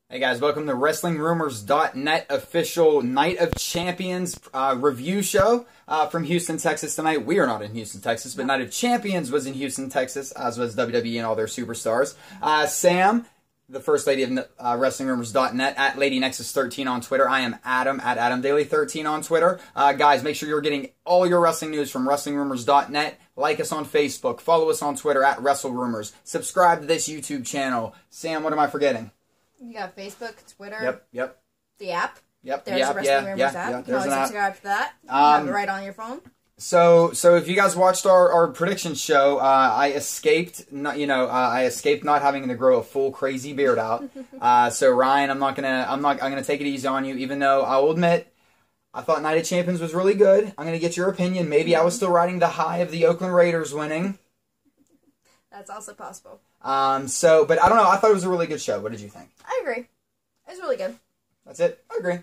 Hey guys, welcome to WrestlingRumors.net official Night of Champions review show from Houston, Texas tonight. We are not in Houston, Texas, but Night of Champions was in Houston, Texas, as was WWE and all their superstars. Sam, the first lady of WrestlingRumors.net, at LadyNexus13 on Twitter. I am Adam, at Adam Daley 13 on Twitter. Guys, make sure you're getting all your wrestling news from WrestlingRumors.net. Like us on Facebook. Follow us on Twitter at WrestleRumors. Subscribe to this YouTube channel. Sam, what am I forgetting? You got Facebook, Twitter. Yep. The app. Yep. There's the Wrestling Rumors app. You can always subscribe to that. You have it right on your phone. So if you guys watched our prediction show, I escaped not having to grow a full crazy beard out. So Ryan, I'm gonna take it easy on you, even though I will admit I thought Night of Champions was really good. I'm gonna get your opinion. Maybe I was still riding the high of the Oakland Raiders winning. That's also possible. But I don't know. I thought it was a really good show. What did you think? I agree. It was really good. That's it. I agree.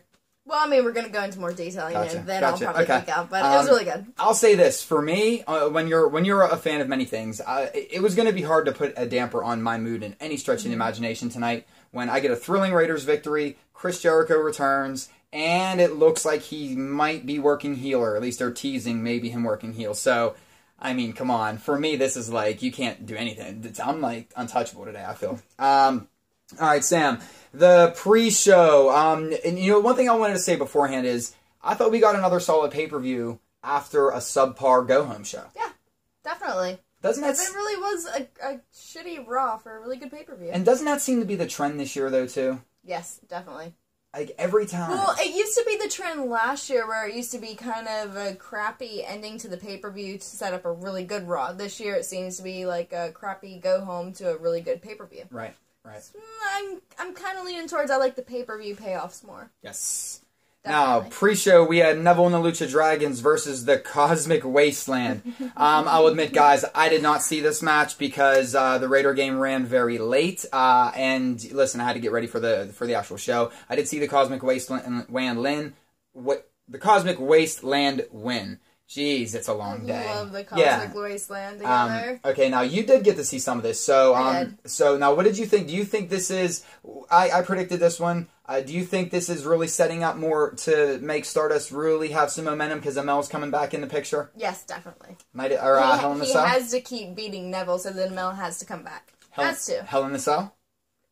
Well, I mean, we're going to go into more detail, then I'll probably okay. pick out, but it was really good. I'll say this. For me, when you're a fan of many things, it was going to be hard to put a damper on my mood in any stretch of the imagination tonight when I get a thrilling Raiders victory, Chris Jericho returns, and it looks like he might be working heel, or at least they're teasing maybe him working heel. So, I mean, come on. For me, this is like, you can't do anything. I'm like untouchable today, I feel. All right, Sam. The pre-show, and you know, one thing I wanted to say beforehand is, I thought we got another solid pay-per-view after a subpar go-home show. Yeah, definitely. Doesn't that? It really was a shitty Raw for a really good pay-per-view. And doesn't that seem to be the trend this year, though, too? Yes, definitely. Like, every time. Well, it used to be the trend last year where it used to be kind of a crappy ending to the pay-per-view to set up a really good Raw. This year it seems to be like a crappy go-home to a really good pay-per-view. Right. So, I'm kind of leaning towards I like the pay-per-view payoffs more. Yes. Definitely. Now, pre-show, we had Neville and the Lucha Dragons versus the Cosmic Wasteland. I'll admit, guys, I did not see this match because the Raider game ran very late. And listen, I had to get ready for the actual show. I did see the Cosmic Wasteland win. Jeez, it's a long day. I love the Cosmic Wasteland together. Okay, now you did get to see some of this. So, so now what did you think? Do you think this is? I predicted this one. Do you think this is really setting up more to make Stardust really have some momentum because Amel's coming back in the picture? Yes, definitely. Hell in the Cell? He has to keep beating Neville, so then Amel has to come back. Has to. Hell in the Cell?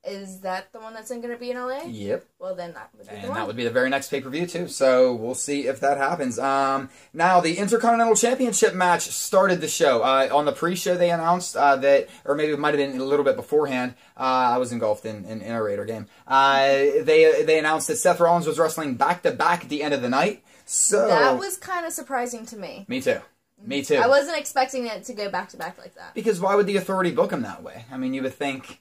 Is that the one that's going to be in LA? Yep. Well, then that would be the one. And that would be the very next pay-per-view, too. So, we'll see if that happens. Now, the Intercontinental Championship match started the show. On the pre-show, they announced that, or maybe it might have been a little bit beforehand. I was engulfed in a Raider game. They announced that Seth Rollins was wrestling back-to-back at the end of the night. So that was kind of surprising to me. Me too. Me too. I wasn't expecting it to go back-to-back like that. Because why would the Authority book him that way? I mean, you would think...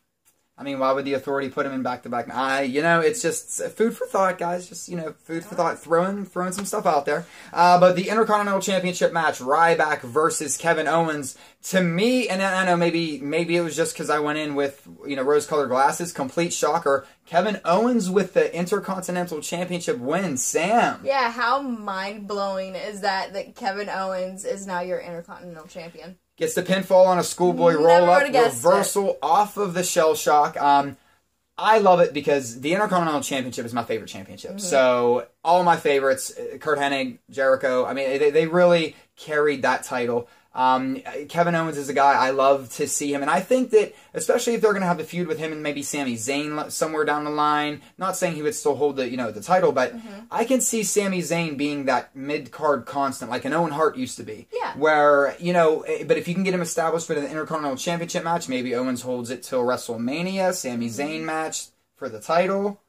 why would the Authority put him in back-to-back? It's just food for thought, guys. Just, food for thought. Throwing some stuff out there. But the Intercontinental Championship match, Ryback versus Kevin Owens, to me, and I know maybe it was just because I went in with, rose-colored glasses, complete shocker. Kevin Owens with the Intercontinental Championship win. Sam. Yeah, how mind-blowing is that Kevin Owens is now your Intercontinental Champion? Gets the pinfall on a schoolboy roll-up, reversal off of the shell shock. I love it because the Intercontinental Championship is my favorite championship. So, all my favorites, Kurt Hennig, Jericho, they really carried that title. Kevin Owens is a guy I love to see him, and I think that, especially if they're going to have a feud with him and maybe Sami Zayn somewhere down the line, not saying he would still hold the, the title, but I can see Sami Zayn being that mid-card constant, like an Owen Hart used to be. Yeah. Where, but if you can get him established for the Intercontinental Championship match, maybe Owens holds it till WrestleMania, Sami Zayn match for the title.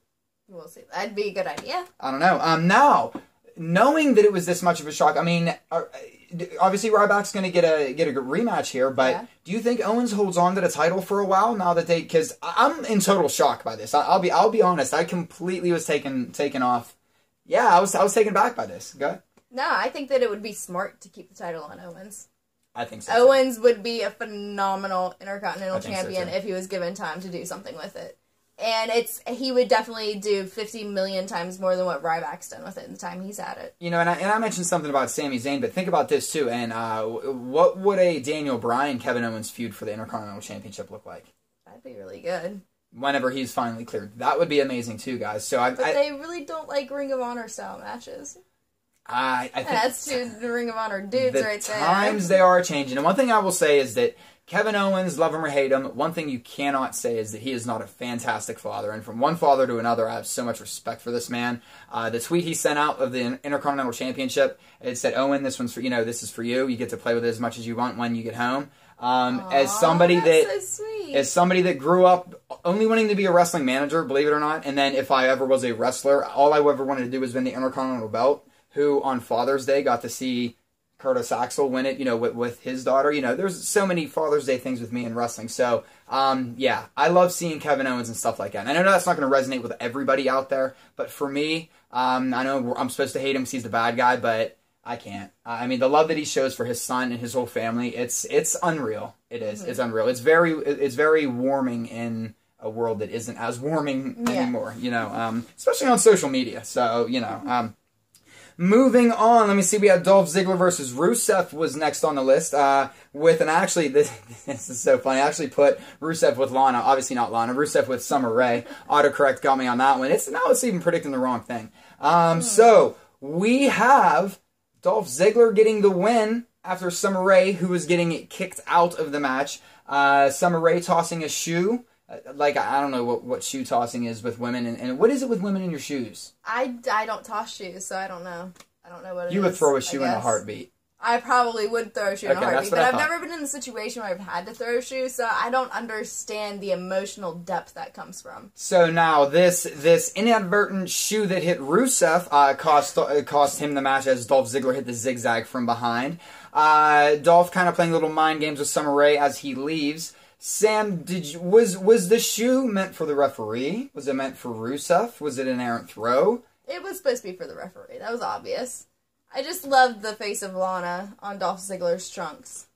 We'll see. That'd be a good idea. I don't know. Now, knowing that it was this much of a shock, obviously Ryback's going to get a rematch here, but do you think Owens holds on to the title for a while now that because I'm in total shock by this. I'll be honest. I completely was taken off. Yeah, I was taken back by this. Go ahead. No, I think that it would be smart to keep the title on Owens. I think so. Owens would be a phenomenal Intercontinental Champion if he was given time to do something with it. And he would definitely do 50 million times more than what Ryback's done with it in the time he's had it. And I mentioned something about Sami Zayn, but think about this too. And what would a Daniel Bryan Kevin Owens feud for the Intercontinental Championship look like? That'd be really good. Mm-hmm. he's finally cleared. That would be amazing too, guys. So they really don't like Ring of Honor style matches. I think that's the Ring of Honor dudes right there. Times they are changing. And one thing I will say is that Kevin Owens, love him or hate him, one thing you cannot say is that he is not a fantastic father. And from one father to another, I have so much respect for this man. The tweet he sent out of the Intercontinental Championship, it said, "Owen, this one's for this is for you. You get to play with it as much as you want when you get home." As somebody that grew up only wanting to be a wrestling manager, believe it or not, and then if I ever was a wrestler, all I ever wanted to do was win the Intercontinental belt. Who on Father's Day got to see Curtis Axel win it, with his daughter. There's so many Father's Day things with me in wrestling. So, yeah, I love seeing Kevin Owens and stuff like that. And I know that's not going to resonate with everybody out there, but for me, I know I'm supposed to hate him because he's the bad guy, but I can't. I mean, the love that he shows for his son and his whole family, it's unreal. It is. Mm-hmm. It's unreal. It's very warming in a world that isn't as warming anymore, especially on social media. So, moving on, let me see. We had Dolph Ziggler versus Rusev was next on the list. Actually, this is so funny. I actually put Rusev with Lana. Obviously not Lana. Rusev with Summer Rae. Autocorrect got me on that one. It's even predicting the wrong thing. So we have Dolph Ziggler getting the win after Summer Rae, who was getting kicked out of the match. Summer Rae tossing a shoe. I don't know what shoe tossing is with women, and what is it with women in your shoes? I don't toss shoes, so I don't know. I don't know what it is. You would throw a shoe in a heartbeat. I probably would throw a shoe in a heartbeat, but I've never been in the situation where I've had to throw a shoe, so I don't understand the emotional depth that comes from. So now, this inadvertent shoe that hit Rusev cost him the match as Dolph Ziggler hit the zigzag from behind. Dolph kind of playing little mind games with Summer Rae as he leaves. Sam, was the shoe meant for the referee? Was it meant for Rusev? Was it an errant throw? It was supposed to be for the referee. That was obvious. I just loved the face of Lana on Dolph Ziggler's trunks.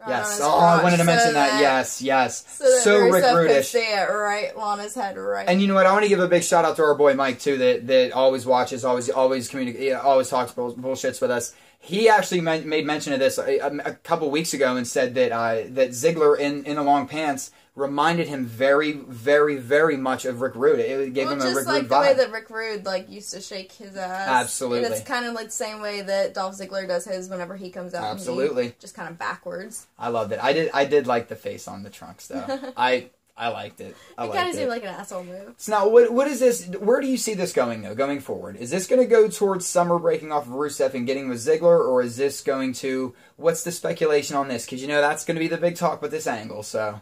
Yes. I wanted to mention that. Yes. So Rick Rusev Rudish. could stay at Lana's head right. And you know what? I want to give a big shout out to our boy Mike too, that always watches, always communicates, always talks bullshits with us. He actually made mention of this a couple weeks ago and said that Ziggler in the long pants reminded him very, very, very much of Rick Rude. It gave him a Rick Rude vibe. Just like the way that Rick Rude used to shake his ass. Absolutely. And it's kind of like the same way that Dolph Ziggler does his whenever he comes out. Absolutely. Just kind of backwards. I loved it. I did like the face on the trunks though. I liked it. It kind of seemed like an asshole move. So now, what is this? Where do you see this going, though, going forward? Is this going to go towards Summer breaking off of Rusev and getting with Ziggler, or is this going to... What's the speculation on this? Because, that's going to be the big talk with this angle, so...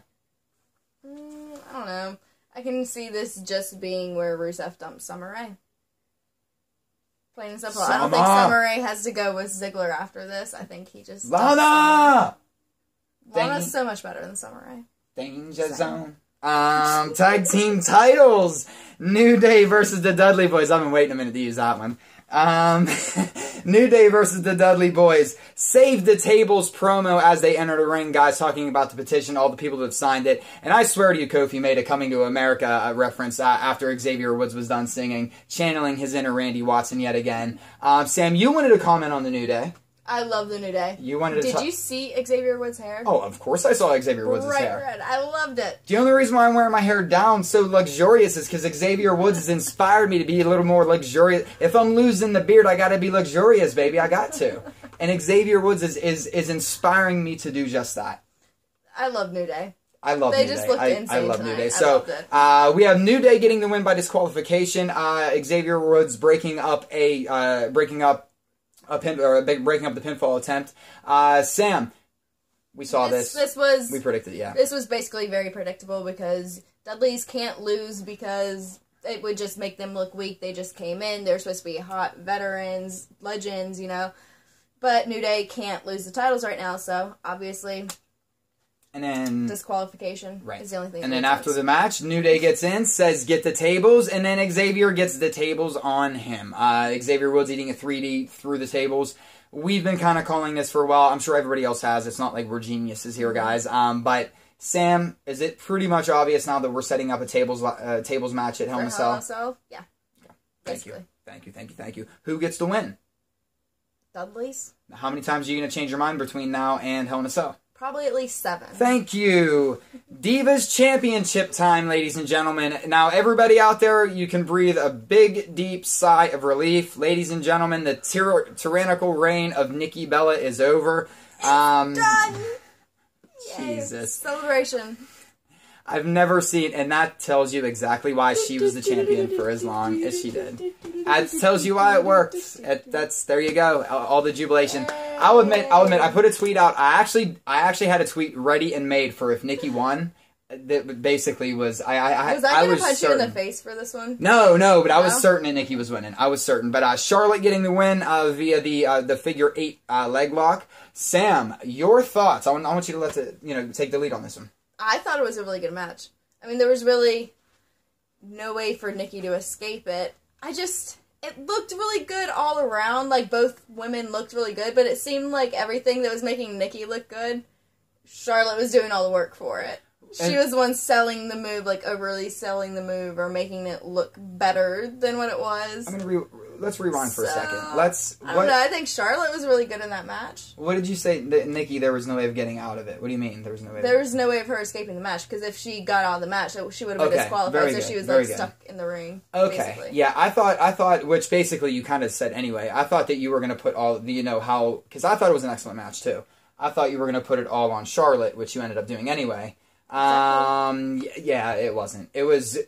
I don't know. I can see this just being where Rusev dumps Summer Rae. Plain and simple. I don't think Summer Rae has to go with Ziggler after this. I think he just... Lana! Lana's so much better than Summer Rae. Danger Zone. Tag team titles. New Day versus the Dudley Boys. I've been waiting a minute to use that one. New Day versus the Dudley Boys. Save the Tables promo as they enter the ring, guys, talking about the petition, all the people that have signed it. And I swear to you, Kofi made a Coming to America reference after Xavier Woods was done singing, channeling his inner Randy Watson yet again. Sam, you wanted to comment on the New Day. I love the New Day. You wanted to Did you see Xavier Woods' hair? Oh, of course I saw Xavier Woods' hair. Red. I loved it. The only reason why I'm wearing my hair down so luxurious is because Xavier Woods has inspired me to be a little more luxurious. If I'm losing the beard, I gotta be luxurious, baby. I got to. And Xavier Woods is inspiring me to do just that. I love New Day. I love New Day. They just looked insane I love tonight. New Day. So we have New Day getting the win by disqualification. Xavier Woods breaking up the pinfall attempt. Sam, we saw this. We predicted, yeah. This was basically very predictable because Dudleys can't lose because it would just make them look weak. They just came in. They're supposed to be hot veterans, legends, But New Day can't lose the titles right now, so obviously... And then... disqualification is the only thing. And then after the match, New Day gets in, says get the tables, and then Xavier gets the tables on him. Xavier Woods eating a 3D through the tables. We've been kind of calling this for a while. I'm sure everybody else has. It's not like we're geniuses here, guys. But Sam, is it pretty much obvious now that we're setting up a tables match at Hell in a Cell? Yeah. Thank you. Who gets the win? Dudleys. How many times are you going to change your mind between now and Hell in a Cell? Probably at least 7. Thank you. Divas Championship time, ladies and gentlemen. Now, everybody out there, you can breathe a big, deep sigh of relief. Ladies and gentlemen, the tyrannical reign of Nikki Bella is over. Done! Jesus. Yay, celebration. I've never seen, and that tells you exactly why she was the champion for as long as she did. That tells you why it worked. There you go. All the jubilation. I'll admit, I put a tweet out. I actually had a tweet ready and made for if Nikki won. That basically was I was I gonna punch you in the face for this one? No, but I was certain that Nikki was winning. I was certain, but Charlotte getting the win via the figure 8 leg lock. Sam, your thoughts? I want you to take the lead on this one. I thought it was a really good match. I mean, there was really no way for Nikki to escape it. It looked really good all around. Like, both women looked really good, but it seemed like everything that was making Nikki look good, Charlotte was doing all the work for it. She was the one selling the move, like, overly selling the move, or making it look better than what it was. Let's rewind for a second. I don't know. I think Charlotte was really good in that match. What did you say, Nikki? There was no way of getting out of it. What do you mean? There was no way. There was no way of her escaping the match, because if she got out of the match, she would have been disqualified. So she was stuck in the ring. Okay. Basically. Yeah, I thought, which basically you kind of said anyway. I thought that you were going to put all the, because I thought it was an excellent match too. I thought you were going to put it all on Charlotte, which you ended up doing anyway. Yeah, it wasn't. It was.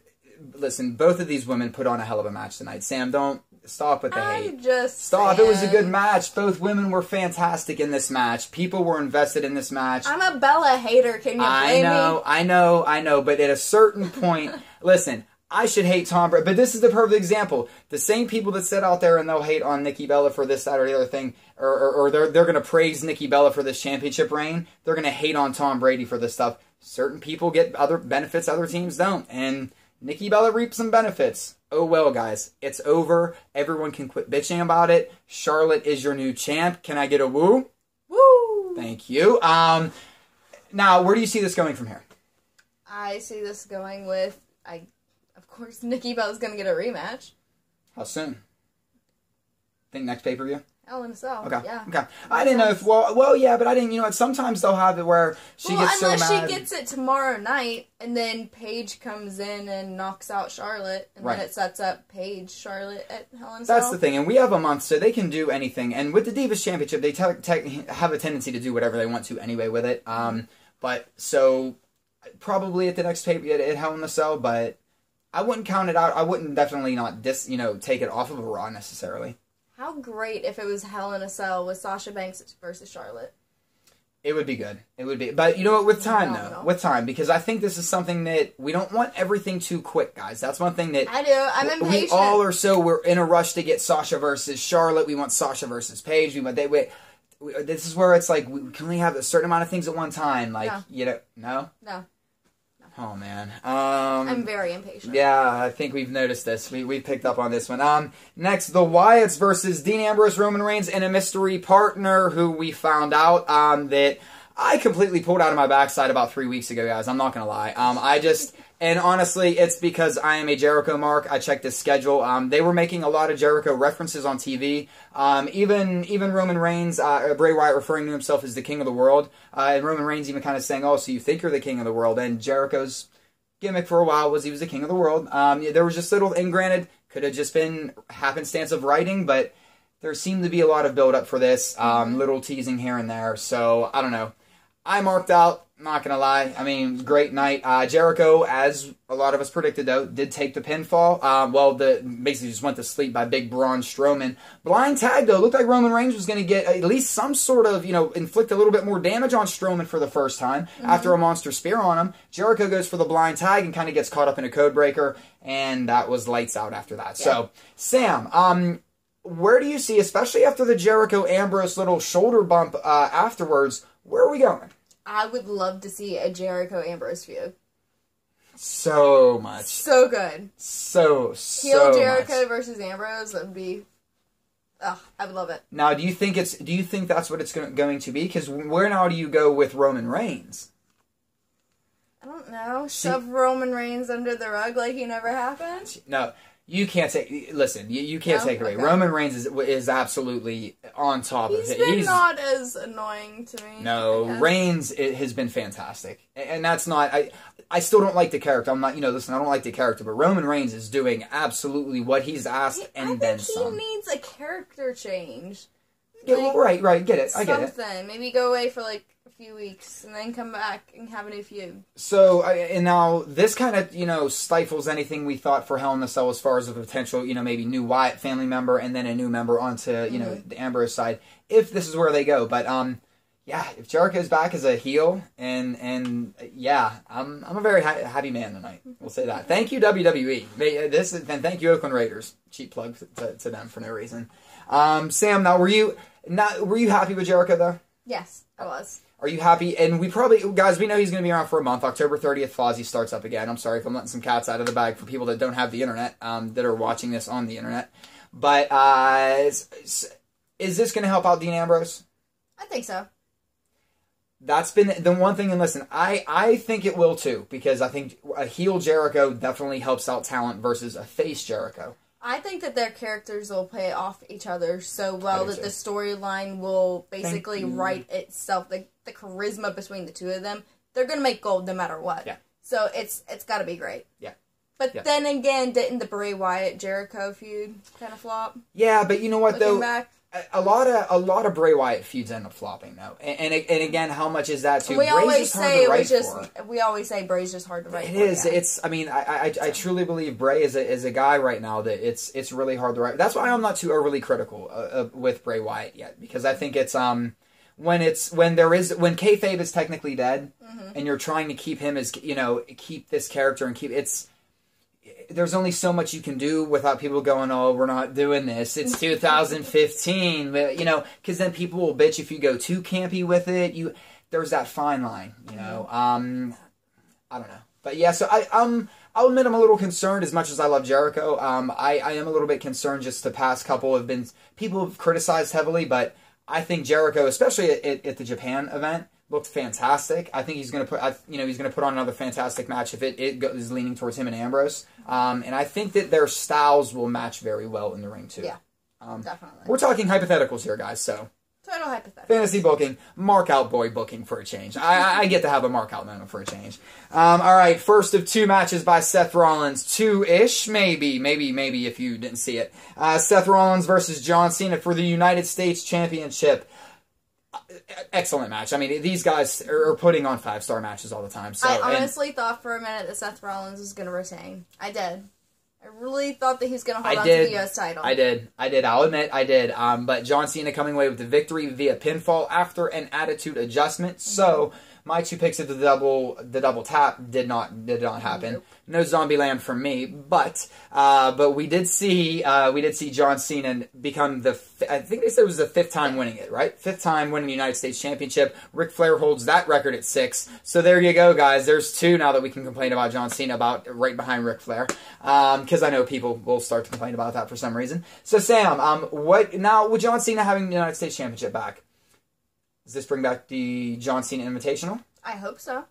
Listen, both of these women put on a hell of a match tonight. Sam, don't stop with the hate. Stop. It was a good match. Both women were fantastic in this match. People were invested in this match. I'm a Bella hater. Can you blame me? I know. But at a certain point, listen, I should hate Tom Brady. But this is the perfect example. The same people that sit out there and they'll hate on Nikki Bella for this, that, or the other thing, or they're going to praise Nikki Bella for this championship reign, they're going to hate on Tom Brady for this stuff. Certain people get other benefits other teams don't. And Nikki Bella reaped some benefits. Oh well, guys. It's over. Everyone can quit bitching about it. Charlotte is your new champ. Can I get a woo? Woo! Thank you. Now, where do you see this going from here? I see this going with, of course, Nikki Bella's going to get a rematch. How soon? Think next pay-per-view? Hell in a Cell. Okay. Yeah. Okay. I didn't know if, well, yeah, but I didn't, sometimes they'll have it where she gets so mad. Unless she gets it tomorrow night, and then Paige comes in and knocks out Charlotte, and then it sets up Paige, Charlotte at Hell in a Cell. That's the thing, and we have a month, so they can do anything. And with the Divas Championship, they have a tendency to do whatever they want to anyway with it. But, so, probably at the next pay-per-view at Hell in a Cell, but I wouldn't count it out. I wouldn't definitely not take it off of a Raw necessarily. How great if it was Hell in a Cell with Sasha Banks versus Charlotte. It would be good. It would be. But you know what? With time, though. With time. Because I think this is something that we don't want everything too quick, guys. That's one thing that... I do. I'm impatient. We all are we're in a rush to get Sasha versus Charlotte. We want Sasha versus Paige. This is where it's like, we can only have a certain amount of things at one time. Like, no? No. Oh, man. I'm very impatient. Yeah, I think we've noticed this. We picked up on this one. Next, the Wyatts versus Dean Ambrose, Roman Reigns, and a mystery partner who we found out that I completely pulled out of my backside about 3 weeks ago, guys. I'm not going to lie. And honestly, it's because I am a Jericho mark. I checked his schedule. They were making a lot of Jericho references on TV. Even Roman Reigns, Bray Wyatt referring to himself as the king of the world. And Roman Reigns even kind of saying, oh, so you think you're the king of the world. And Jericho's gimmick for a while was he was the king of the world. There was just little, and granted, could have just been happenstance of writing, but there seemed to be a lot of build-up for this. Little teasing here and there. So, I don't know. I marked out. Not gonna lie. I mean, great night. Jericho, as a lot of us predicted, though, did take the pinfall. Basically just went to sleep by Big Braun Strowman. Blind tag, though, looked like Roman Reigns was gonna get at least some sort of, inflict a little bit more damage on Strowman for the first time after a monster spear on him. Jericho goes for the blind tag and kind of gets caught up in a code breaker, and that was lights out after that. Yeah. So, Sam, where do you see, especially after the Jericho Ambrose little shoulder bump afterwards, where are we going? I would love to see a Jericho Ambrose feud. So much. So good. So Heel Jericho versus Ambrose, that would be... I would love it. Now, do you think that's what it's going to be? Because where now do you go with Roman Reigns? I don't know. Shove Roman Reigns under the rug like he never happened? No. You can't take. Listen, you can't take it away. Okay. Roman Reigns is absolutely on top of it. He's not as annoying to me. No, Reigns has been fantastic, and that's not. I still don't like the character. I'm not. Listen, I don't like the character, but Roman Reigns is doing absolutely what he's asked and then some. He needs a character change. Yeah, well, right. Get it. I get it. Something. Maybe go away for like a few weeks and then come back and have a new feud. So, and now this kind of, stifles anything we thought for Hell in a Cell as far as a potential, maybe new Wyatt family member and then a new member onto, the Ambrose side, if this is where they go. But, yeah, if Jericho's back as a heel, and yeah, I'm a very happy man tonight. We'll say that. Thank you, WWE. And thank you, Oakland Raiders. Cheap plug to them for no reason. Sam, now were you happy with Jericho though? Yes, I was. Are you happy? And we know he's going to be around for a month. October 30th, Fozzy starts up again. I'm sorry if I'm letting some cats out of the bag for people that don't have the internet, that are watching this on the internet. But is this going to help out Dean Ambrose? I think so. That's been the one thing, and listen, I think it will too, because I think a heel Jericho definitely helps out talent versus a face Jericho. I think that their characters will play off each other so well that the storyline will basically write itself. The charisma between the two of them, they're going to make gold no matter what. Yeah. So it's got to be great. Yeah. But then again, didn't the Bray Wyatt Jericho feud kind of flop? Yeah, but you know what Looking though? Back, a lot of Bray Wyatt feuds end up flopping though, and again, how much is that too? We always say Bray's just hard to write. It is. It's. I mean, I truly believe Bray is a guy right now that it's really hard to write. That's why I'm not too overly critical with Bray Wyatt yet, because I think it's when kayfabe is technically dead, and you're trying to keep him as keep this character and keep it's. There's only so much you can do without people going, oh, we're not doing this. It's 2015, because then people will bitch if you go too campy with it. There's that fine line, I don't know. But yeah, so I'll admit I'm a little concerned as much as I love Jericho. I am a little bit concerned just the past couple people have criticized heavily, but I think Jericho, especially at the Japan event, looked fantastic. I think he's going to put on another fantastic match if it is leaning towards him and Ambrose. And I think that their styles will match very well in the ring too. Yeah, definitely. We're talking hypotheticals here, guys. So total hypothetical. Fantasy booking, mark out boy booking for a change. I get to have a mark out moment for a change. All right, first of two matches by Seth Rollins, two-ish, maybe if you didn't see it. Seth Rollins versus John Cena for the United States Championship. Excellent match. I mean, these guys are putting on 5-star matches all the time. So, I honestly thought for a minute that Seth Rollins was going to retain. I did. I really thought that he was going to hold on to the U.S. title. I did. I'll admit, I did. But John Cena coming away with the victory via pinfall after an attitude adjustment. So my two picks of the double tap did not happen. Nope. No Zombieland from me, but we did see John Cena become I think they said it was the 5th time winning it, right? 5th time winning the United States Championship. Ric Flair holds that record at 6. So there you go, guys. There's 2 now that we can complain about John Cena right behind Ric Flair, because I know people will start to complain about that for some reason. So Sam, what now with John Cena having the United States Championship back? Does this bring back the John Cena Invitational? I hope so.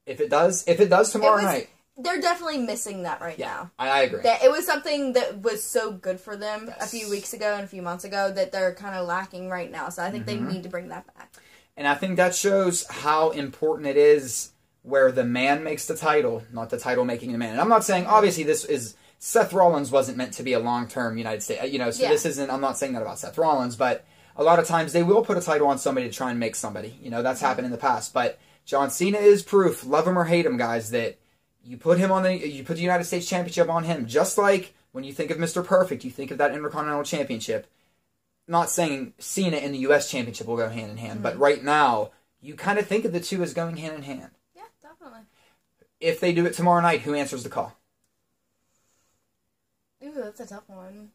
If it does tomorrow night. They're definitely missing that right now. I agree. It was something that was so good for them a few weeks ago and a few months ago that they're kind of lacking right now. So I think they need to bring that back. And I think that shows how important it is where the man makes the title, not the title making the man. And I'm not saying, obviously, Seth Rollins wasn't meant to be a long-term United States, this isn't, I'm not saying that about Seth Rollins, but a lot of times they will put a title on somebody to try and make somebody. That's happened in the past. But John Cena is proof, love him or hate him, guys, that you put the United States Championship on him. Just like when you think of Mr. Perfect, you think of that Intercontinental Championship. Not saying Cena and the U.S. Championship will go hand in hand, but right now, you kind of think of the two as going hand in hand. Yeah, definitely. If they do it tomorrow night, who answers the call? Ooh, that's a tough one.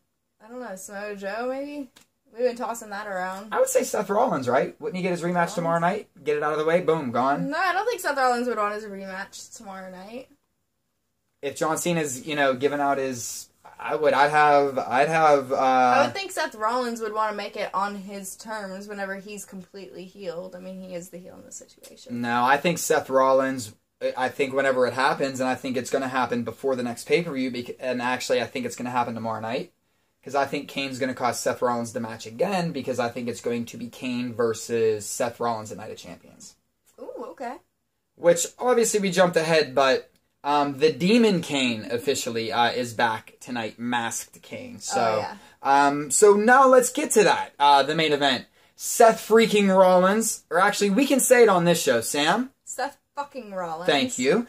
I don't know, Samoa Joe, maybe? We've been tossing that around. I would say Seth Rollins, right? Wouldn't he get his rematch tomorrow night? Get it out of the way, boom, gone. No, I don't think Seth Rollins would want his rematch tomorrow night. If John Cena's, giving out his, I would think Seth Rollins would want to make it on his terms whenever he's completely healed. I mean, he is the heel in this situation. No, I think Seth Rollins, I think whenever it happens, and I think it's going to happen before the next pay-per-view, and actually I think it's going to happen tomorrow night, because I think Kane's going to cost Seth Rollins the match again, because I think it's going to be Kane versus Seth Rollins at Night of Champions. Ooh, okay. Which, obviously, we jumped ahead, but the Demon Kane officially is back tonight, Masked Kane. So, so now let's get to that, the main event. Seth freaking Rollins, or actually, we can say it on this show, Sam. Seth fucking Rollins. Thank you.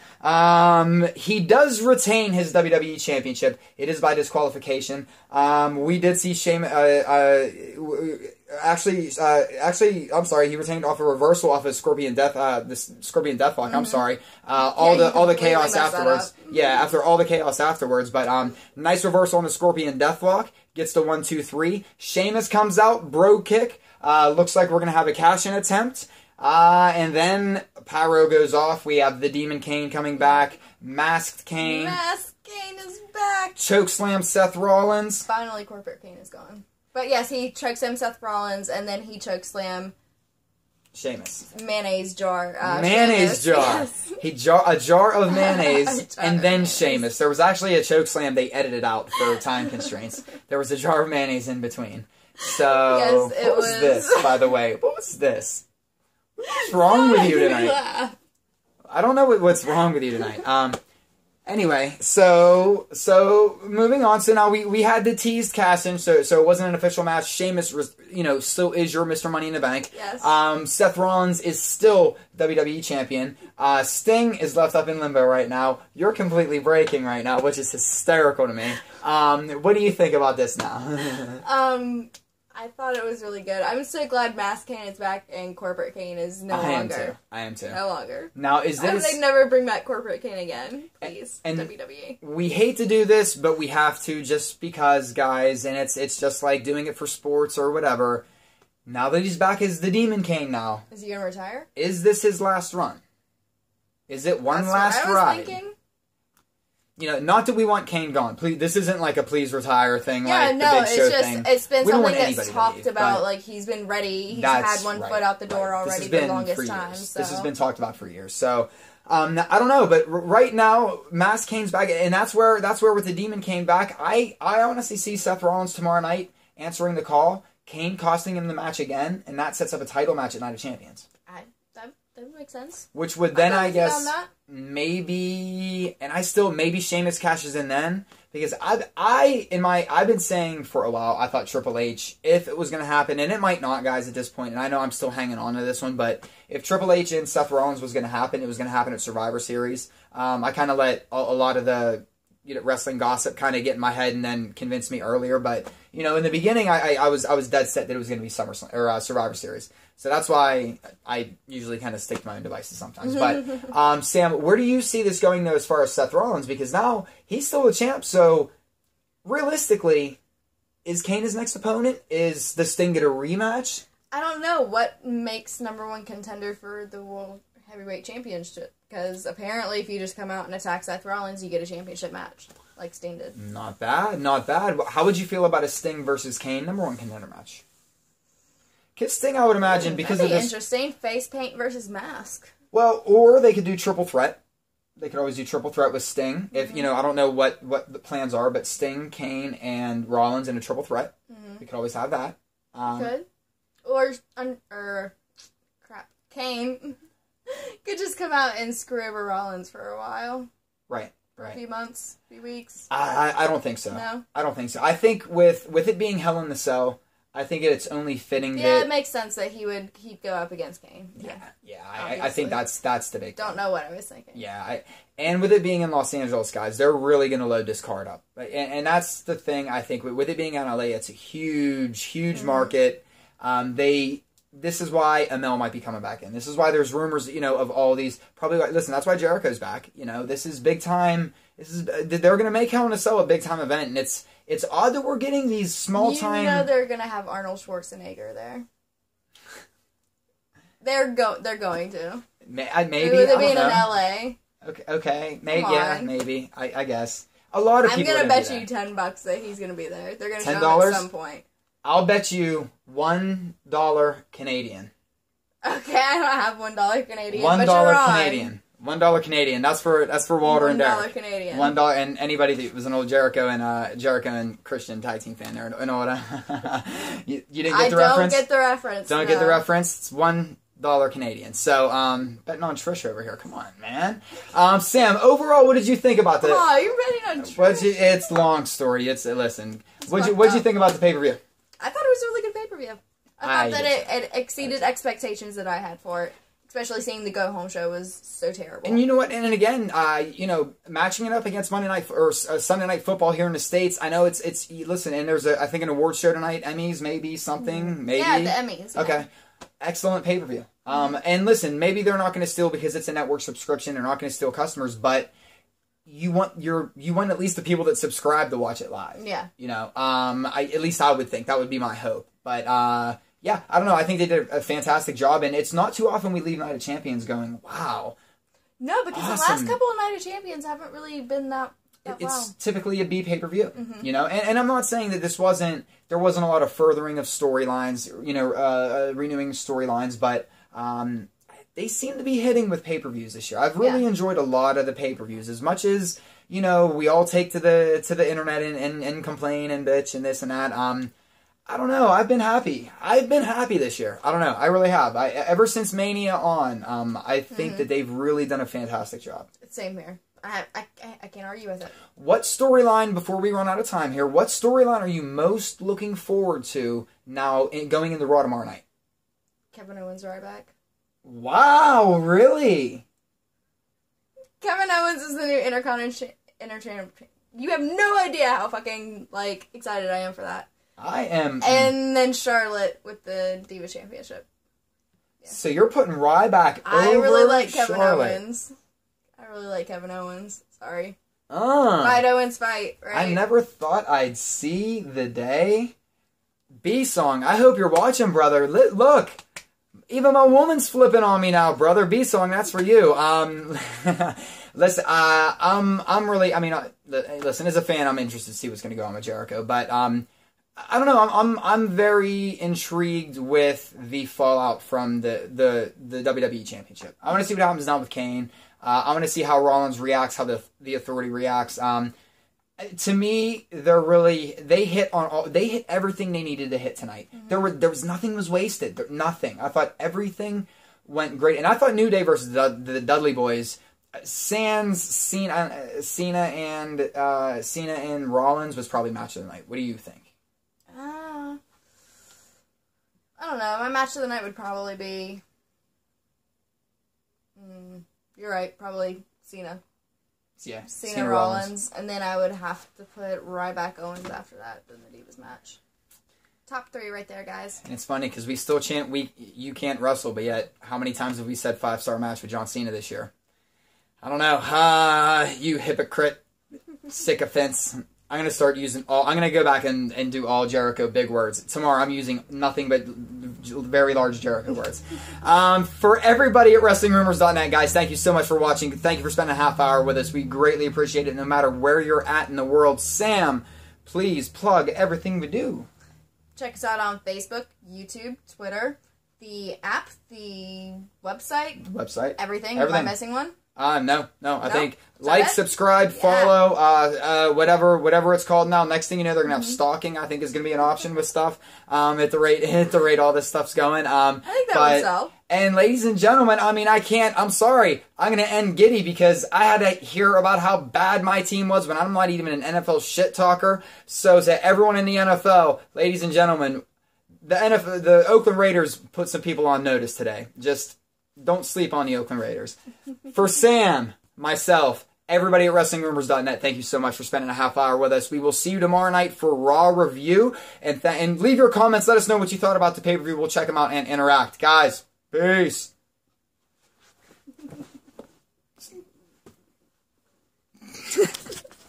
He does retain his WWE Championship. It is by disqualification. We did see actually, I'm sorry. He retained off a reversal off of Scorpion Deathlock. Mm-hmm. I'm sorry. All the chaos afterwards. Yeah, after all the chaos afterwards. But nice reversal on the Scorpion Deathlock. Gets the 1, 2, 3. Sheamus comes out. Bro kick. Looks like we're gonna have a cash-in attempt. And then Pyro goes off. We have the Demon Kane coming back. Masked Kane. Masked Kane is back. Chokeslam Seth Rollins. Finally, Corporate Kane is gone. But yes, he chokeslam Seth Rollins, and then he chokeslam Sheamus. Mayonnaise jar. Mayonnaise jar. Yes. A jar of mayonnaise, jar and of then mayonnaise. Sheamus. There was actually a chokeslam they edited out for time constraints. There was a jar of mayonnaise in between. So, yes, what was this, by the way? What was this? What's wrong with you tonight? I don't know what's wrong with you tonight. Anyway, so moving on. So now we had the teased cash-in, so it wasn't an official match. Sheamus, still is your Mr. Money in the Bank. Yes. Seth Rollins is still WWE champion. Sting is left up in limbo right now. You're completely breaking right now, which is hysterical to me. What do you think about this now? I thought it was really good. I'm so glad Masked Kane is back and Corporate Kane is no longer. I am too. No longer. Now, is this... I hope they never bring back Corporate Kane again. Please, and WWE. We hate to do this, but we have to just because, guys, and it's just like doing it for sports or whatever. Now that he's back as the Demon Kane now. Is he going to retire? Is this his last run? Is it one That's last what I was ride? thinking. Not that we want Kane gone. Please, this isn't like a please retire thing. Yeah, like no, the Big Show it's just thing. it's been We don't something want that's anybody to talked leave, about. but Like he's been ready. He's that's had one right, foot out the door right. already This for has the been longest for time. years. So. This has been talked about for years. So I don't know, but right now, Masked Kane's back, and that's where with the Demon Kane back, I honestly see Seth Rollins tomorrow night answering the call, Kane costing him the match again, and that sets up a title match at Night of Champions. That would make sense. Which would then, I guess, maybe Sheamus cashes in then, because I've been saying for a while, I thought Triple H, if it was going to happen, and it might not, guys, at this point, and I know I'm still hanging on to this one, but if Triple H and Seth Rollins was going to happen, it was going to happen at Survivor Series. I kind of let a lot of the wrestling gossip kind of get in my head and then convince me earlier, but in the beginning, I was dead set that it was going to be SummerSlam or Survivor Series. So that's why I usually kind of stick to my own devices sometimes. But, Sam, where do you see this going, though, as far as Seth Rollins? Because now he's still a champ, so realistically, is Kane his next opponent? Is the Sting get a rematch? I don't know what makes #1 contender for the World Heavyweight Championship. Because apparently if you just come out and attack Seth Rollins, you get a championship match. Like Sting did. Not bad, not bad. How would you feel about a Sting versus Kane #1 contender match? Because Sting, I would imagine, because That'd of be this... interesting. Face paint versus mask. Well, or they could do triple threat. They could always do triple threat with Sting. If, I don't know what the plans are, but Sting, Kane, and Rollins in a triple threat. Mm-hmm. We could always have that. Could. Kane could just come out and screw over Rollins for a while. Right. A few months, few weeks. I don't think so. No? I don't think so. I think with it being Hell in the Cell, I think it's only fitting that... it makes sense that he'd go up against Kane. Yeah. I think that's the big thing. Don't know what I was thinking. Yeah, and with it being in Los Angeles, guys, they're really going to load this card up. And that's the thing, I think, with it being in LA, it's a huge market. This is why Amel might be coming back in. This is why there's rumors, of all these. Probably, listen, that's why Jericho's back. This is big time. They're going to make Hell in a Cell a big time event, and it's odd that we're getting these small time. They're going to have Arnold Schwarzenegger there. They're going to. Maybe They're being in LA. Okay. Maybe. I guess a lot of people. I'm gonna bet you $10 that he's gonna be there. They're gonna show him at some point. I'll bet you $1 Canadian. Okay, I don't have $1 Canadian. $1 but you're Canadian. $1 Canadian. That's for Walter and Derek. $1 Canadian. $1, and anybody that was an old Jericho and Christian tag team fan there. You know what? You didn't get the reference? I don't get the reference. Don't get the reference. It's $1 Canadian. So, betting on Trish over here. Come on, man. Sam, overall, what did you think about the... Oh, you're betting on Trish. It's a long story. Listen. What'd you think about the pay-per-view? I thought it was a really good pay-per-view. I thought that it exceeded expectations that I had for it. Especially seeing the go-home show was so terrible. And you know what? And again, matching it up against Monday night or Sunday night football here in the States, I know it's listen. And there's I think an award show tonight, Emmys, maybe something, maybe. Yeah, the Emmys. Yeah. Okay, excellent pay-per-view. And listen, maybe they're not going to steal because it's a network subscription. They're not going to steal customers, but you want at least the people that subscribe to watch it live. Yeah. At least I would think that would be my hope, but. Yeah, I don't know. I think they did a fantastic job, and it's not too often we leave Night of Champions going, wow. No, because awesome. The last couple of Night of Champions haven't really been that It's wow. typically a B pay-per-view, and I'm not saying that there wasn't a lot of furthering of storylines, renewing storylines, but they seem to be hitting with pay-per-views this year. I've really enjoyed a lot of the pay-per-views, as much as, we all take to the internet and complain and bitch and this and that. I don't know. I've been happy. This year. I don't know. I really have. Ever since Mania on, I think that they've really done a fantastic job. Same here. I can't argue with it. What storyline, before we run out of time here, what storyline are you most looking forward to now going into Raw tomorrow night? Kevin Owens right back. Wow, really? Kevin Owens is the new Intercontinental. You have no idea how fucking, excited I am for that. I am. And then Charlotte with the Divas Championship. Yeah. So you're putting Ryback over I really like Kevin Charlotte. Owens. I really like Kevin Owens. Sorry. Fight Owens, fight, right? I never thought I'd see the day. B-Song, I hope you're watching, brother. Look, even my woman's flipping on me now, brother. B-Song, that's for you. Listen, I'm really, listen, as a fan, I'm interested to see what's going to go on with Jericho, but, I don't know. I'm very intrigued with the fallout from the WWE Championship. I want to see what happens now with Kane. I want to see how Rollins reacts, how the Authority reacts. To me, they hit everything they needed to hit tonight. Mm-hmm. There was nothing was wasted. Nothing. I thought everything went great, and I thought New Day versus the Dudley Boys. Sans Cena and Rollins was probably match of the night. What do you think? I don't know. My match of the night would probably be... you're right. Probably Cena. Yeah. Cena Rollins. And then I would have to put Ryback Owens after that in the Divas match. Top 3 right there, guys. And it's funny because we still chant, you can't wrestle, but yet how many times have we said 5-star match with John Cena this year? I don't know. You hypocrite. Sycophants. I'm going to start using I'm going to go back and do all Jericho big words. Tomorrow I'm using nothing but very large Jericho words. For everybody at WrestlingRumors.net, guys, thank you so much for watching. Thank you for spending a half hour with us. We greatly appreciate it no matter where you're at in the world. Sam, please plug everything we do. Check us out on Facebook, YouTube, Twitter, the app, the website. Everything. Am I missing one? No. I think like, subscribe, follow, whatever it's called now. Next thing you know, they're gonna have stalking. I think is gonna be an option with stuff. At the rate all this stuff's going. I think that would sell. And ladies and gentlemen, I'm sorry. I'm gonna end giddy because I had to hear about how bad my team was when I'm not even an NFL shit talker. So to everyone in the NFL, ladies and gentlemen, the Oakland Raiders put some people on notice today. Just don't sleep on the Oakland Raiders. For Sam, myself, everybody at WrestlingRumors.net, thank you so much for spending a half hour with us. We will see you tomorrow night for Raw Review. And leave your comments. Let us know what you thought about the pay-per-view. We'll check them out and interact. Guys, peace.